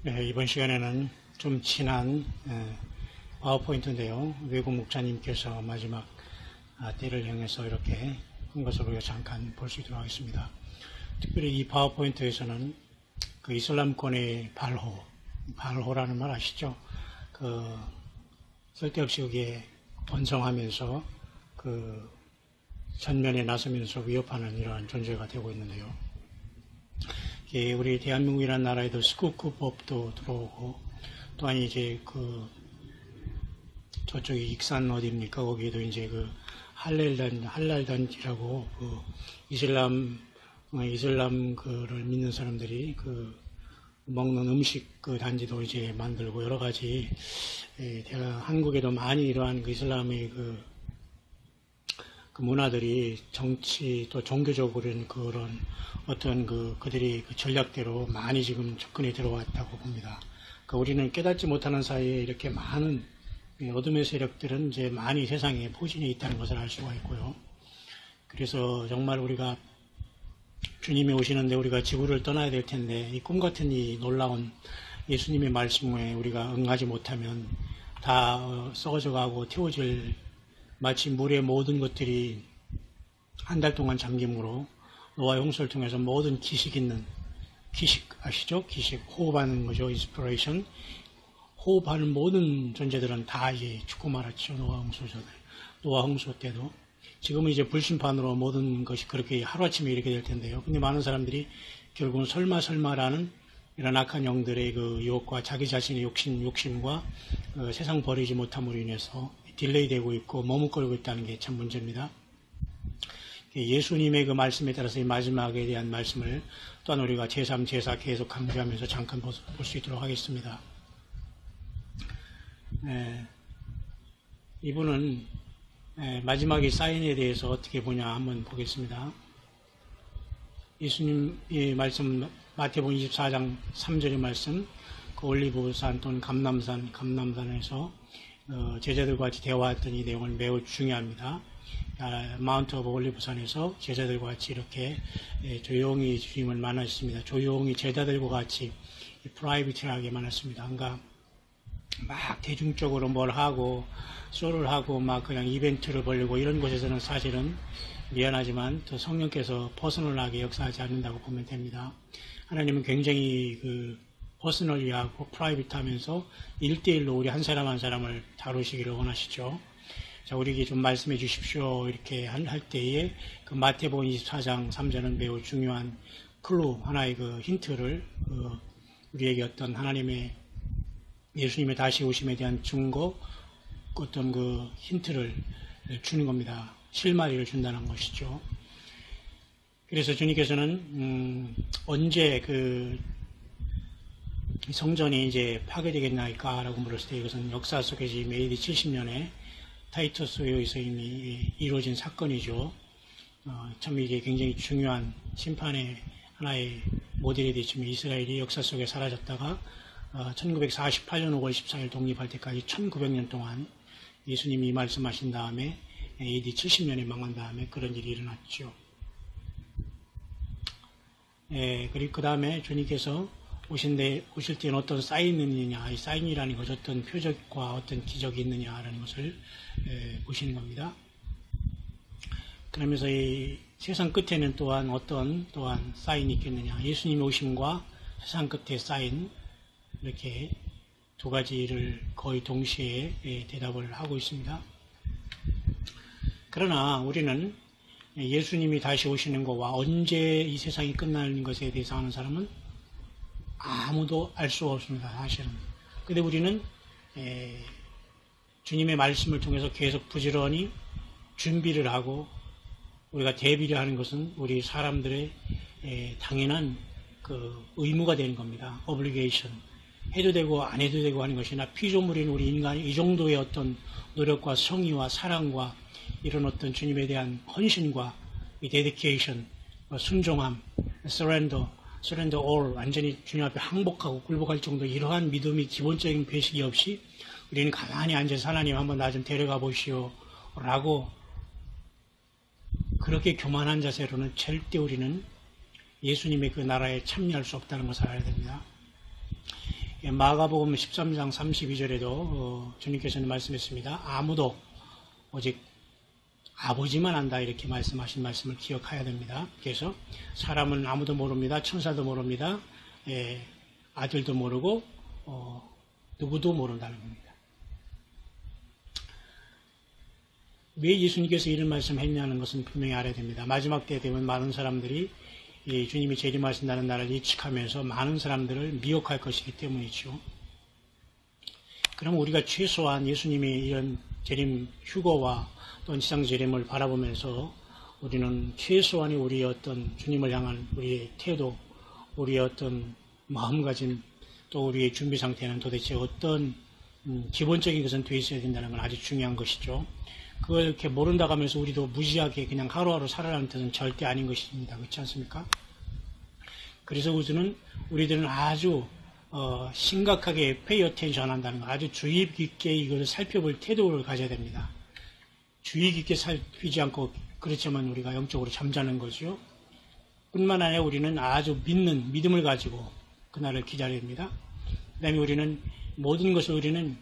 네, 이번 시간에는 좀 지난 파워포인트인데요. 외국 목사님께서 마지막 때를 향해서 이렇게 한 것을 우리가 잠깐 볼 수 있도록 하겠습니다. 특별히 이 파워포인트에서는 그 이슬람권의 발호라는 말 아시죠? 그 쓸데없이 그게 번성하면서 그 전면에 나서면서 위협하는 이러한 존재가 되고 있는데요. 우리 대한민국이라는 나라에도 스쿠크법도 들어오고, 또한 이제 저쪽에 익산 어디입니까? 거기에도 이제 할랄단지라고 이슬람 그를 믿는 사람들이 먹는 음식 단지도 이제 만들고 여러 가지, 한국에도 많이 이러한 이슬람의 문화들이 정치 또 종교적으로는 그런 어떤 그들이 전략대로 많이 지금 접근이 들어왔다고 봅니다. 우리는 깨닫지 못하는 사이에 이렇게 많은 어둠의 세력들은 이제 많이 세상에 포진해 있다는 것을 알 수가 있고요. 그래서 정말 우리가 주님이 오시는데 우리가 지구를 떠나야 될 텐데 이 꿈 같은 이 놀라운 예수님의 말씀에 우리가 응하지 못하면 다 썩어져 가고 태워질, 마치 물의 모든 것들이 한 달 동안 잠김으로 노아의 홍수를 통해서 모든 기식 아시죠? 기식, 호흡하는 거죠. 인스피레이션. 호흡하는 모든 존재들은 다 이제 죽고 말았죠. 노아 홍수 때도. 지금은 이제 불심판으로 모든 것이 그렇게 하루아침에 이렇게 될 텐데요. 근데 많은 사람들이 결국은 설마라는 이런 악한 영들의 유혹과 자기 자신의 욕심과 세상 버리지 못함으로 인해서 딜레이 되고 있고 머뭇거리고 있다는 게 참 문제입니다. 예수님의 말씀에 따라서 이 마지막에 대한 말씀을 또한 우리가 제3, 제4 계속 강조하면서 잠깐 볼 수 있도록 하겠습니다. 이분은 마지막의 사인에 대해서 어떻게 보냐 한번 보겠습니다. 예수님의 말씀, 마태복음 24장 3절의 말씀, 올리브산 또는 감람산에서 제자들과 같이 대화했던 이 내용은 매우 중요합니다. 마운트 오브 올리브산에서 제자들과 같이 이렇게 조용히 주님을 만났습니다. 조용히 제자들과 같이 프라이빗하게 만났습니다. 그러니까 막 대중적으로 뭘 하고 쇼를 하고 막 그냥 이벤트를 벌리고 이런 곳에서는 사실은 미안하지만 더 성령께서 퍼스널하게 역사하지 않는다고 보면 됩니다. 하나님은 굉장히 퍼스널리하고 프라이빗하면서 1대1로 우리 한 사람 한 사람을 다루시기를 원하시죠. 자, 우리에게 좀 말씀해 주십시오. 이렇게 할 때에 마태복음 24장 3절은 매우 중요한 클루, 하나의 힌트를 우리에게 어떤 하나님의 예수님의 다시 오심에 대한 증거, 어떤 힌트를 주는 겁니다. 실마리를 준다는 것이죠. 그래서 주님께서는 언제 성전이 이제 파괴되겠나이까라고 물었을 때 이것은 역사 속에서 AD 70년에 타이투스에 의해서 이미 이루어진 사건이죠. 참 이게 굉장히 중요한 심판의 하나의 모델이 되지만 이스라엘이 역사 속에 사라졌다가 1948년 5월 14일 독립할 때까지 1900년 동안 예수님이 말씀하신 다음에 AD 70년에 망한 다음에 그런 일이 일어났죠. 그리고 그 다음에 주님께서 오실 때는 어떤 사인이 있느냐, 이 사인이라는 것은 어떤 표적과 어떤 기적이 있느냐라는 것을 보시는 겁니다. 그러면서 이 세상 끝에는 또한 또한 사인이 있겠느냐, 예수님의 오심과 세상 끝의 사인, 이렇게 두 가지를 거의 동시에 대답을 하고 있습니다. 그러나 우리는 예수님이 다시 오시는 것과 언제 이 세상이 끝나는 것에 대해서 아는 사람은 아무도 알 수가 없습니다. 사실은. 근데 우리는 주님의 말씀을 통해서 계속 부지런히 준비를 하고 우리가 대비를 하는 것은 우리 사람들의 당연한 의무가 되는 겁니다. obligation. 해도 되고 안 해도 되고 하는 것이나 피조물인 우리 인간이 이 정도의 어떤 노력과 성의와 사랑과 이런 어떤 주님에 대한 헌신과 이 dedication, 순종함, surrender all, 완전히 주님 앞에 항복하고 굴복할 정도 이러한 믿음이 기본적인 배식이 없이 우리는 가만히 앉아서 하나님 한번 나 좀 데려가 보시오 라고 그렇게 교만한 자세로는 절대 우리는 예수님의 그 나라에 참여할 수 없다는 것을 알아야 됩니다. 마가복음 13장 32절에도 주님께서는 말씀했습니다. 아무도 오직 아버지만 안다 이렇게 말씀하신 말씀을 기억해야 됩니다. 그래서 사람은 아무도 모릅니다. 천사도 모릅니다. 아들도 모르고 누구도 모른다는 겁니다. 왜 예수님께서 이런 말씀을 했냐는 것은 분명히 알아야 됩니다. 마지막 때 되면 많은 사람들이 주님이 재림하신다는 날을 예측하면서 많은 사람들을 미혹할 것이기 때문이죠. 그럼 우리가 최소한 예수님이 이런 재림 휴거와 또는 지상 재림을 바라보면서 우리는 최소한의 우리의 어떤 주님을 향한 우리의 태도, 우리의 어떤 마음가짐, 또 우리의 준비 상태는 도대체 어떤 기본적인 것은 되어 있어야 된다는 건 아주 중요한 것이죠. 그걸 이렇게 모른다고 하면서 우리도 무지하게 그냥 하루하루 살아가는 뜻은 절대 아닌 것입니다. 그렇지 않습니까? 그래서 우리들은 아주 심각하게 pay attention 한다는 거, 아주 주의 깊게 이것을 살펴볼 태도를 가져야 됩니다. 주의 깊게 살피지 않고 그렇지만 우리가 영적으로 잠자는 거죠. 뿐만 아니라 우리는 아주 믿음을 가지고 그날을 기다려야 됩니다. 그 다음에 우리는 모든 것을 우리는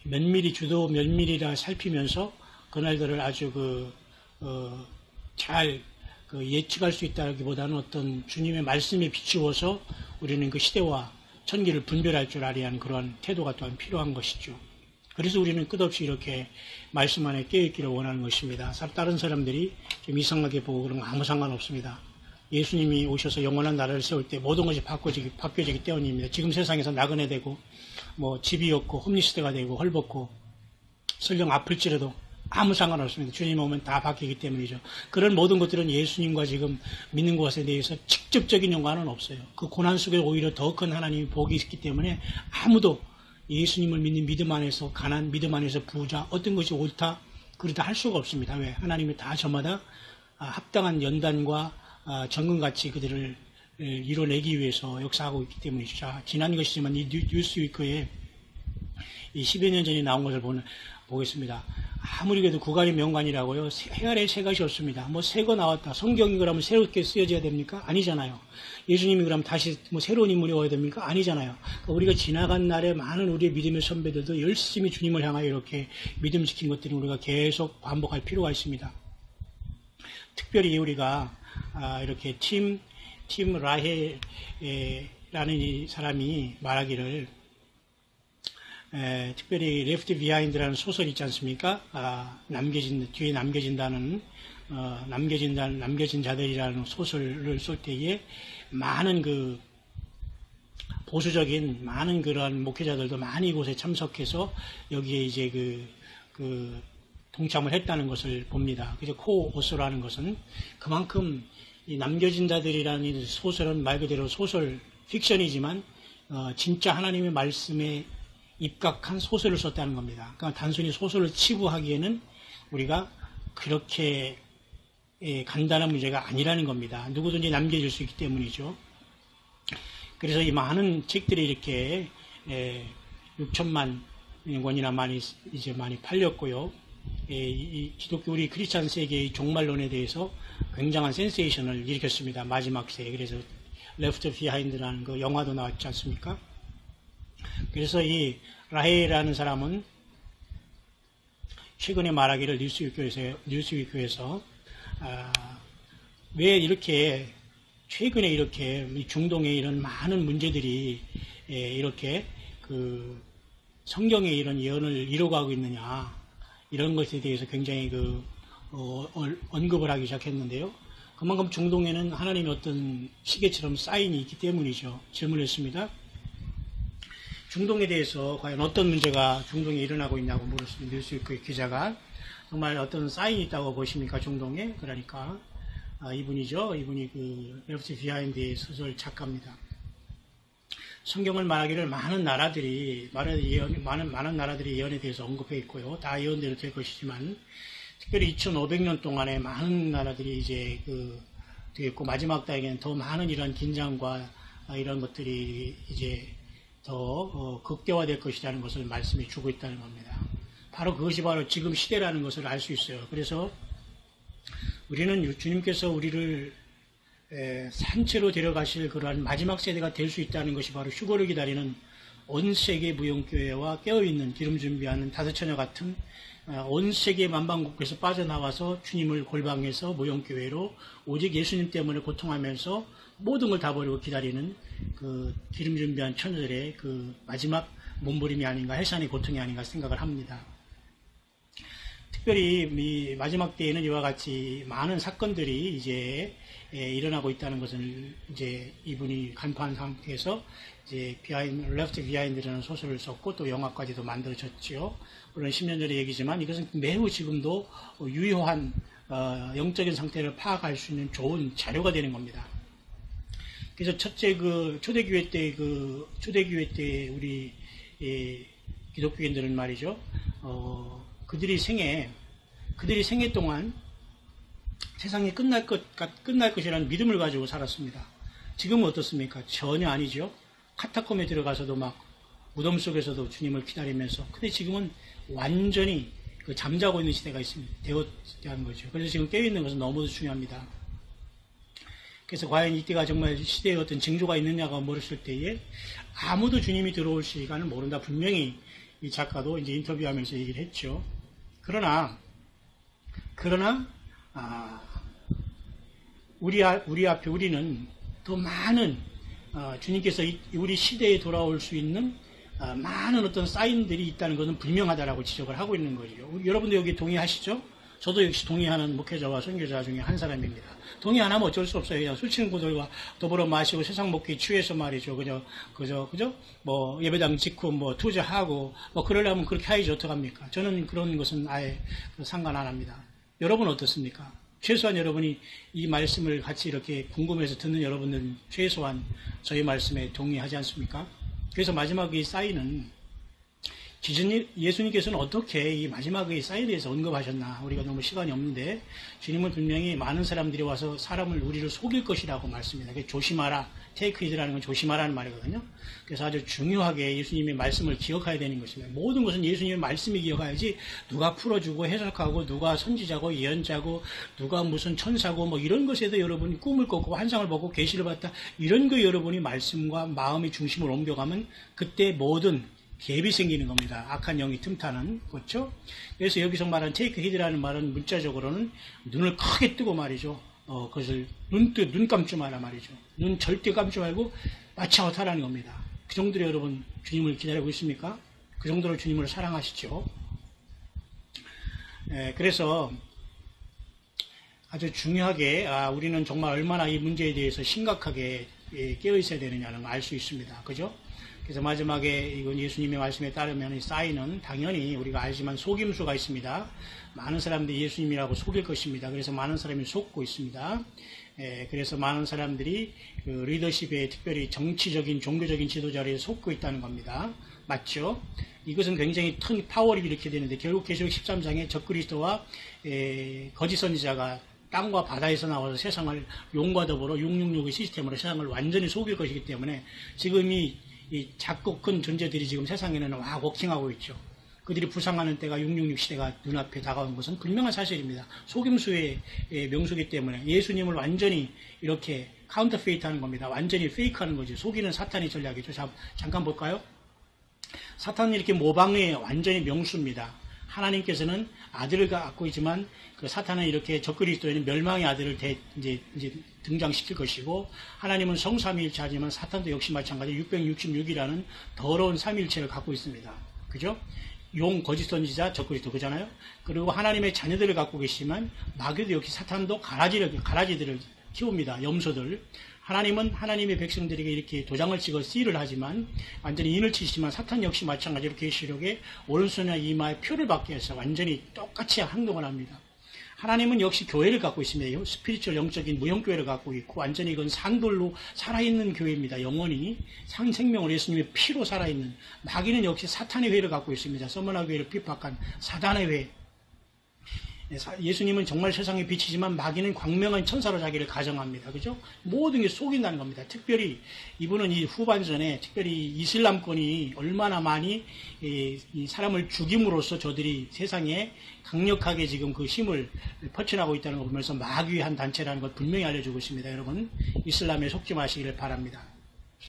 면밀히 면밀히라 살피면서 그날들을 아주 잘 예측할 수 있다기보다는 어떤 주님의 말씀에 비추어서 우리는 그 시대와 천기를 분별할 줄 알아야 하는 그러한 태도가 또한 필요한 것이죠. 그래서 우리는 끝없이 이렇게 말씀 안에 깨어있기를 원하는 것입니다. 다른 사람들이 좀 이상하게 보고 그런 거 아무 상관없습니다. 예수님이 오셔서 영원한 나라를 세울 때 모든 것이 바뀌어지기 때문입니다. 지금 세상에서 나그네 되고 집이 없고 홈리스트가 되고 헐벗고 설령 아플지라도 아무 상관없습니다. 주님 오면 다 바뀌기 때문이죠. 그런 모든 것들은 예수님과 지금 믿는 것에 대해서 직접적인 연관은 없어요. 그 고난 속에 오히려 더 큰 하나님의 복이 있기 때문에 아무도 예수님을 믿는 믿음 안에서 가난, 믿음 안에서 부자, 어떤 것이 옳다, 그러다 할 수가 없습니다. 왜? 하나님이 다 저마다 합당한 연단과 정금같이 그들을 이뤄내기 위해서 역사하고 있기 때문이죠. 자, 지난 것이지만 이 뉴스위크에 이 10여 년 전에 나온 것을 보겠습니다. 아무리 그래도 구간이 명관이라고요. 해 아래 세 가지 없습니다. 새 거 나왔다. 성경이 그러면 새롭게 쓰여져야 됩니까? 아니잖아요. 예수님이 그러면 다시 새로운 인물이 와야 됩니까? 아니잖아요. 그러니까 우리가 지나간 날에 많은 우리의 믿음의 선배들도 열심히 주님을 향하여 이렇게 믿음 지킨 것들을 우리가 계속 반복할 필요가 있습니다. 특별히 우리가 이렇게 팀 라헬라는 이 사람이 말하기를 특별히 Left Behind라는 소설이 있지 않습니까? 뒤에 남겨진 자들이라는 소설을 쓸 때에 많은 보수적인 많은 그러한 목회자들도 많이 이곳에 참석해서 여기에 이제 동참을 했다는 것을 봅니다. 그래서 코오스라는 것은 그만큼 이 남겨진 자들이라는 이 소설은 말 그대로 소설 픽션이지만 진짜 하나님의 말씀에 입각한 소설을 썼다는 겁니다. 그러니까 단순히 소설을 치부하기에는 우리가 그렇게 간단한 문제가 아니라는 겁니다. 누구든지 남겨질 수 있기 때문이죠. 그래서 이 많은 책들이 이렇게 6천만 권이나 많이 팔렸고요. 이 기독교 우리 크리스찬 세계의 종말론에 대해서 굉장한 센세이션을 일으켰습니다. 마지막 세에. 그래서 Left Behind라는 그 영화도 나왔지 않습니까? 그래서 이 라헬이라는 사람은 최근에 말하기를 뉴스위크에서 왜 이렇게 최근에 이렇게 중동에 이런 많은 문제들이 이렇게 성경의 이런 예언을 이뤄가고 있느냐 이런 것에 대해서 굉장히 언급을 하기 시작했는데요. 그만큼 중동에는 하나님의 어떤 시계처럼 사인이 있기 때문이죠. 질문을 했습니다. 중동에 대해서 과연 어떤 문제가 중동에 일어나고 있냐고 물었습니다. 뉴스위크 기자가 정말 어떤 사인이 있다고 보십니까? 중동에? 그러니까 이분이죠. 이분이 Left Behind의 소설 작가입니다. 성경을 말하기를 많은 나라들이 예언에 대해서 언급해 있고요. 다 예언대로 될 것이지만 특별히 2500년 동안에 많은 나라들이 이제 되겠고 마지막 때에는 더 많은 이런 긴장과 이런 것들이 이제 더 극대화될 것이라는 것을 말씀해 주고 있다는 겁니다. 바로 그것이 바로 지금 시대라는 것을 알 수 있어요. 그래서 우리는 주님께서 우리를 산채로 데려가실 그러한 마지막 세대가 될 수 있다는 것이 바로 휴거를 기다리는 온 세계 무용교회와 깨어있는 기름 준비하는 다섯 처녀 같은 온 세계 만방국에서 빠져나와서 주님을 골방에서 무용교회로 오직 예수님 때문에 고통하면서 모든 걸 다 버리고 기다리는 그 기름 준비한 처녀들의 그 마지막 몸부림이 아닌가, 해산의 고통이 아닌가 생각을 합니다. 특별히 이 마지막 때에는 이와 같이 많은 사건들이 이제 일어나고 있다는 것을 이제 이분이 간파한 상태에서 이제 Left Behind라는 소설을 썼고 또 영화까지도 만들어졌지요. 물론 10년 전의 얘기지만 이것은 매우 지금도 유효한 영적인 상태를 파악할 수 있는 좋은 자료가 되는 겁니다. 그래서 첫째 초대교회 때 우리 기독교인들은 말이죠. 그들이 생애 동안 세상이 끝날 것이라는 믿음을 가지고 살았습니다. 지금은 어떻습니까? 전혀 아니죠. 카타콤에 들어가서도 막 무덤 속에서도 주님을 기다리면서. 근데 지금은 완전히 잠자고 있는 시대가 있습니다. 되었다는 거죠. 그래서 지금 깨어있는 것은 너무도 중요합니다. 그래서 과연 이때가 정말 시대에 어떤 징조가 있느냐가 물었을 때에 아무도 주님이 들어올 시간을 모른다. 분명히 이 작가도 이제 인터뷰하면서 얘기를 했죠. 그러나 우리 앞에 우리는 더 많은 주님께서 우리 시대에 돌아올 수 있는 많은 어떤 사인들이 있다는 것은 분명하다라고 지적을 하고 있는 거죠. 여러분도 여기 동의하시죠? 저도 역시 동의하는 목회자와 선교자 중에 한 사람입니다. 동의 안 하면 어쩔 수 없어요. 그냥 술 친구들과 더불어 마시고 세상 먹기에 취해서 말이죠. 그죠? 뭐 예배당 짓고 뭐 투자하고 뭐 그러려면 그렇게 해야지 어떡합니까? 저는 그런 것은 아예 상관 안 합니다. 여러분 어떻습니까? 최소한 여러분이 이 말씀을 같이 이렇게 궁금해서 듣는 여러분들은 최소한 저희 말씀에 동의하지 않습니까? 그래서 마지막의 사인은 예수님께서는 어떻게 이 마지막의 사인에 대해서 언급하셨나? 우리가 너무 시간이 없는데 주님은 분명히 많은 사람들이 와서 우리를 속일 것이라고 말씀합니다. 조심하라. 테이크 히드라는 건 조심하라는 말이거든요. 그래서 아주 중요하게 예수님의 말씀을 기억해야 되는 것입니다. 모든 것은 예수님의 말씀이 기억해야지 누가 풀어주고 해석하고 누가 선지자고 예언자고 누가 무슨 천사고 뭐 이런 것에도 여러분이 꿈을 꿨고 환상을 보고 계시를 봤다. 이런 거 여러분이 말씀과 마음의 중심을 옮겨가면 그때 모든 갭이 생기는 겁니다. 악한 영이 틈타는 거죠. 그래서 여기서 말한 테이크 히드라는 말은 문자적으로는 눈을 크게 뜨고 말이죠. 그것을 눈 감지 마라 말이죠. 눈 절대 감지 말고 마차고 타라는 겁니다. 그 정도로 여러분 주님을 기다리고 있습니까? 그 정도로 주님을 사랑하시죠. 그래서 아주 중요하게 우리는 정말 얼마나 이 문제에 대해서 심각하게 깨어 있어야 되느냐는 알 수 있습니다. 그죠? 그래서 마지막에 이건 예수님의 말씀에 따르면 이 사인은 당연히 우리가 알지만 속임수가 있습니다. 많은 사람들이 예수님이라고 속일 것입니다. 그래서 많은 사람이 속고 있습니다. 그래서 많은 사람들이 그 리더십에 특별히 정치적인 종교적인 지도자를 속고 있다는 겁니다. 맞죠? 이것은 굉장히 큰 파워를 일으키게 되는데 결국 계시록 13장에 적그리스도와 거짓 선지자가 땅과 바다에서 나와서 세상을 용과 더불어 666의 시스템으로 세상을 완전히 속일 것이기 때문에 지금 이 작고 큰 존재들이 지금 세상에는 워킹하고 있죠. 그들이 부상하는 때가 666 시대가 눈앞에 다가온 것은 분명한 사실입니다. 속임수의 명수기 때문에 예수님을 완전히 이렇게 카운터페이트 하는 겁니다. 완전히 페이크하는 거죠. 속이는 사탄의 전략이죠. 잠깐 볼까요? 사탄은 이렇게 모방의 완전히 명수입니다. 하나님께서는 아들을 갖고 있지만 그 사탄은 이렇게 적그리스도에는 멸망의 아들을 이제 등장시킬 것이고 하나님은 성삼위일체하지만 사탄도 역시 마찬가지 666이라는 더러운 삼위일체를 갖고 있습니다. 그죠? 용, 거짓 선지자, 적그리스도 그잖아요. 그리고 하나님의 자녀들을 갖고 계시지만 마귀도 역시 사탄도 가라지들을 키웁니다. 염소들. 하나님은 하나님의 백성들에게 이렇게 도장을 찍어 씨를 하지만 완전히 인을 치시지만 사탄 역시 마찬가지로 계시록에 오른손이나 이마에 표를 받게 해서 완전히 똑같이 행동을 합니다. 하나님은 역시 교회를 갖고 있습니다. 스피리추얼 영적인 무형교회를 갖고 있고 완전히 이건 산돌로 살아있는 교회입니다. 영원히 생명을 예수님의 피로 살아있는 마귀는 역시 사탄의 회를 갖고 있습니다. 서머나 교회를 핍박한 사단의 회. 예수님은 정말 세상의 빛이지만 마귀는 광명한 천사로 자기를 가정합니다. 그죠? 모든 게 속인다는 겁니다. 특별히 이분은 이 후반전에 특별히 이슬람권이 얼마나 많이 이 사람을 죽임으로써 저들이 세상에 강력하게 지금 그 힘을 펼쳐나가고 있다는 걸 보면서 마귀의 한 단체라는 걸 분명히 알려주고 있습니다. 여러분, 이슬람에 속지 마시기를 바랍니다.